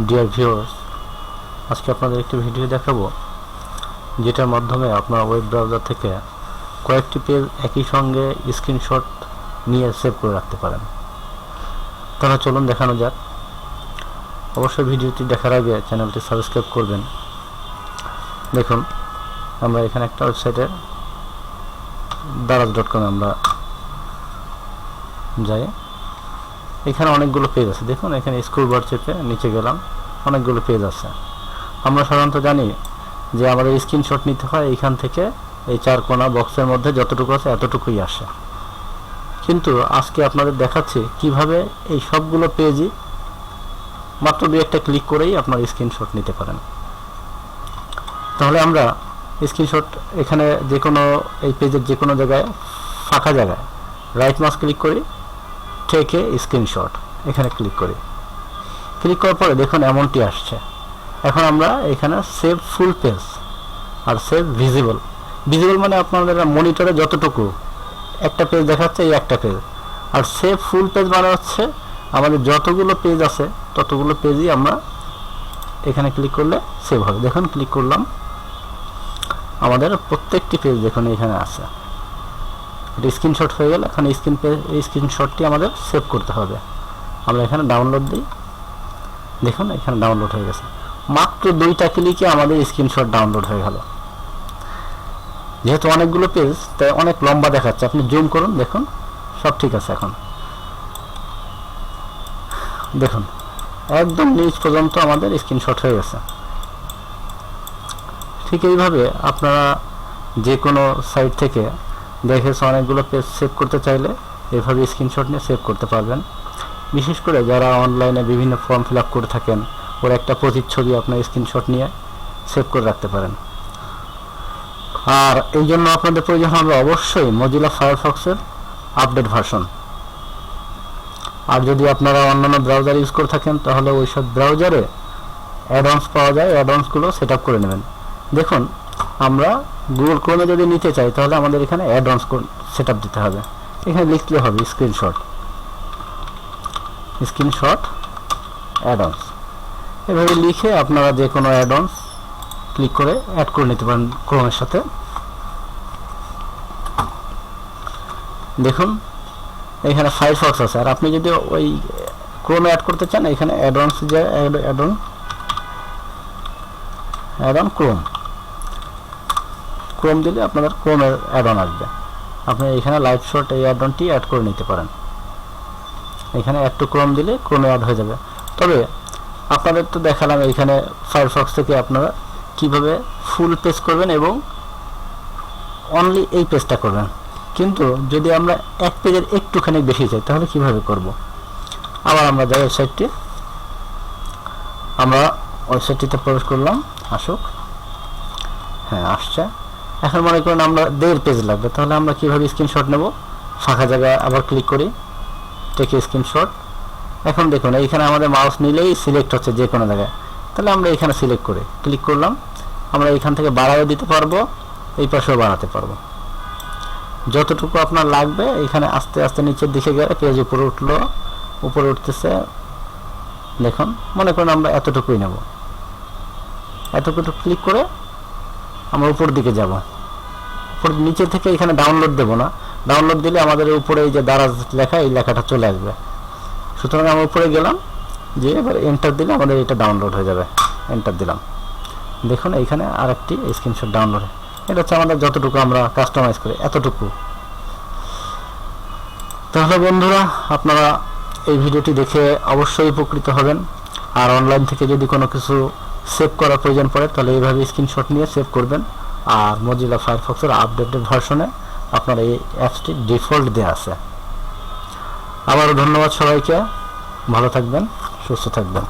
Dear viewers, আজকে আপনাদের একটি ভিডিও দেখাবো যেটার মাধ্যমে আপনার ওয়েব ব্রাউজার থেকে কয়েকটি পেজ একই সঙ্গে স্ক্রিনশট নিয়ে সেভ করে রাখতে পারেন। তাহলে চলুন দেখানো যাক। অবশ্যই ভিডিওটি দেখার আগে চ্যানেলটি সাবস্ক্রাইব করবেন। দেখুন, আমরা এখানে একটা ওয়েবসাইটে daraz.com আমরা যাই। এখানে অনেকগুলো পেজ আছে। দেখুন, এখানে স্ক্রল বার চেপে নিচে গেলাম, অনেকগুলো পেজ আছে। আমরা সাধারণত জানি যে আমাদের স্ক্রিনশট নিতে হয় এইখান থেকে, এই চার কোণা বক্সের মধ্যে যতটুকু আছে এতটুকুই আসে। কিন্তু আজকে আপনাদের দেখাচ্ছি কিভাবে এই সবগুলো পেজই মাত্র দুই একটা ক্লিক করেই আপনার স্ক্রিনশট নিতে পারেন। তাহলে আমরা স্ক্রিনশট এখানে যে কোনো এই পেজের যে কোনো জায়গায় ফাঁকা জায়গায় রাইট মাউস ক্লিক করি, টেকে স্ক্রিনশট এখানে ক্লিক করি। ক্লিক করার পরে দেখুন এমনটি আসছে। এখন আমরা এখানে সেভ ফুল পেজ আর সেভ ভিজিবল। ভিজিবল মানে আপনাদের মনিটরে যতটুকু একটা পেজ দেখাচ্ছে এই একটা পেজ, আর সেভ ফুল পেজ মানে হচ্ছে আমাদের যতগুলো পেজ আছে ততগুলো পেজই আমরা এখানে ক্লিক করলে সেভ হবে। দেখুন, ক্লিক করলাম, আমাদের প্রত্যেকটি পেজ দেখুন এখানে আছে। এটা স্ক্রিনশট হয়ে গেল। এখন এই স্ক্রিনশটটি আমাদের সেভ করতে হবে। আমরা এখানে ডাউনলোড দিই। দেখুন, এখানে ডাউনলোড হয়ে গেছে। মাত্র দুইটা ক্লিকে আমাদের স্ক্রিনশট ডাউনলোড হয়ে গেল। যেহেতু অনেকগুলো পেজ তাই অনেক লম্বা দেখাচ্ছে, আপনি জুম করুন, দেখুন সব ঠিক আছে। এখন দেখুন একদম নিচ পর্যন্ত আমাদের স্ক্রিনশট হয়ে গেছে। ঠিক এইভাবে আপনারা যে কোনো সাইট থেকে দেখেছে অনেকগুলো পেজ সেভ করতে চাইলে এভাবে স্ক্রিনশট নিয়ে সেভ করতে পারবেন। বিশেষ করে যারা অনলাইনে বিভিন্ন ফর্ম ফিল আপ করে থাকেন, ওর একটা প্রতিচ্ছবি আপনার স্ক্রিনশট নিয়ে সেভ করে রাখতে পারেন। আর এই জন্য আপনাদের প্রয়োজন হবে অবশ্যই মজিলা ফায়ারফক্সের আপডেট ভার্সন। আর যদি আপনারা অন্যান্য ব্রাউজার ইউজ করে থাকেন তাহলে ওই সব ব্রাউজারে অ্যাডঅনস পাওয়া যায়, অ্যাডঅনসগুলো সেট আপ করে নেবেন। দেখুন, আমরা গুগল ক্রোমে যদি নিতে চাই তাহলে আমাদের এখানে অ্যাডঅনস সেট আপ দিতে হবে। এখানে লিখতে হবে স্ক্রিনশট অ্যাডঅনস। এভাবে লিখে আপনারা যে কোনো অ্যাডঅনস ক্লিক করে অ্যাড করে নিতে পারেন ক্রোমের সাথে। দেখুন এখানে ফায়ারফক্স আছে, আর আপনি যদি ওই ক্রোমে অ্যাড করতে চান এখানে অ্যাডঅনস যে অ্যাডন ক্রোম দিলে আপনাদের ক্রোমের অ্যাডন আসবে। আপনি এখানে লাইভ শট এই অ্যাডনটি অ্যাড করে নিতে পারেন। এখানে অ্যাড টু ক্রোম দিলে ক্রোমে অ্যাড হয়ে যাবে। তবে আপনাদের তো দেখালাম এইখানে ফায়ারফক্স থেকে আপনারা কিভাবে ফুল পেজ করবেন এবং অনলি এই পেজটা করবেন। কিন্তু যদি আমরা এক পেজের একটুখানি বেশি চাই তাহলে কিভাবে করব? আবার আমরা যাই ওয়েবসাইটটিতে প্রবেশ করলাম। আসুক, হ্যাঁ আসছে। এখন মনে করেন আমরা 1.5 পেজ লাগবে, তাহলে আমরা কিভাবে স্ক্রিনশট নেব? ফাঁকা জায়গায় আবার ক্লিক করি, টেকে স্ক্রিনশট। এখন দেখুন এইখানে আমাদের মাউস নিলেই সিলেক্ট হচ্ছে যে কোনো জায়গায়, তাহলে আমরা এখানে সিলেক্ট করে ক্লিক করলাম। আমরা এখান থেকে বাড়াও দিতে পারবো, এই পাশেও বাড়াতে পারবো। যতটুকু আপনার লাগবে এখানে আস্তে আস্তে নিচের দিকে গেলে পেজ উপরে উঠতেছে। দেখুন, মনে করেন আমরা এতটুকুই নেব, এতটুকু ক্লিক করে আমরা উপর দিকে যাব। উপর নিচে থেকে এখানে ডাউনলোড দেব না, ডাউনলোড দিলে আমাদের উপরে এই যে দারাজ লেখা, এই লেখাটা চলে আসবে। সুতরাং আমরা উপরে গেলাম, যে এবার এন্টার দিলে আমাদের এটা ডাউনলোড হয়ে যাবে। এন্টার দিলাম, দেখুন এইখানে আরেকটি স্ক্রিনশট ডাউনলোড। এটা হচ্ছে আমাদের যতটুকু আমরা কাস্টমাইজ করি এতটুকু। তাহলে বন্ধুরা, আপনারা এই ভিডিওটি দেখে অবশ্যই উপকৃত হবেন। আর অনলাইন থেকে যদি কোনো কিছু সেভ করার প্রয়োজন পড়ে তাহলে এইভাবে স্ক্রিনশট নিয়ে সেভ করবেন। আর মজিলা ফায়ারফক্সের আপডেটেড ভার্সনে আপনার এই অ্যাপসটি ডিফল্ট দেওয়া আছে। আবারও ধন্যবাদ সবাইকে। ভালো থাকবেন, সুস্থ থাকবেন।